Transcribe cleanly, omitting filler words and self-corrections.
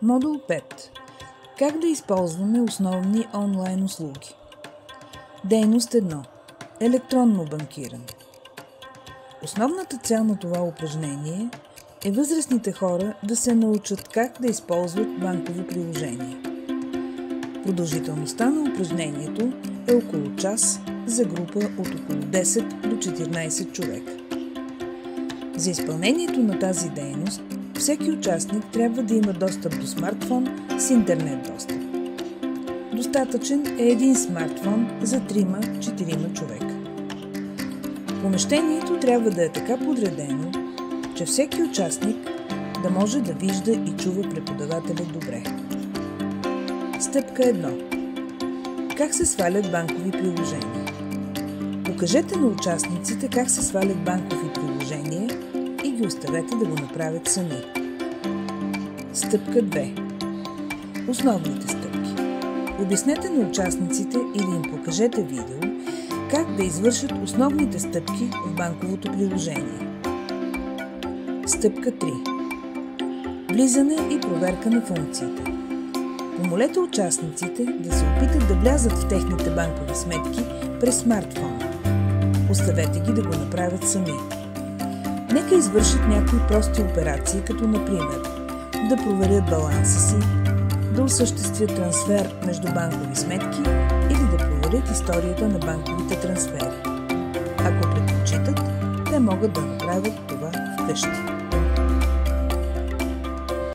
Модул 5. Как да използваме основни онлайн услуги? Дейност 1. Електронно банкиране. Основната цел на това упражнение е възрастните хора да се научат как да използват банкови приложения. Продължителността на упражнението е около час за група от около 10 до 14 човека. За изпълнението на тази дейност всеки участник трябва да има достъп до смартфон с интернет достъп. Достатъчен е един смартфон за 3-4 човека. Помещението трябва да е така подредено, че всеки участник да може да вижда и чува преподавателя добре. Стъпка 1. Как се свалят банкови приложения? Покажете на участниците как се свалят банкови приложения и ги оставете да го направят сами. Стъпка 2. Основните стъпки. Обяснете на участниците или им покажете видео как да извършат основните стъпки в банковото приложение. Стъпка 3. Влизане и проверка на функциите. Помолете участниците да се опитат да влязат в техните банкови сметки през смартфона. Оставете ги да го направят сами. Нека извършат някои прости операции, като например да проверят баланса си, да осъществят трансфер между банкови сметки или да проверят историята на банковите трансфери. Ако предпочитат, те могат да направят това вкъщи.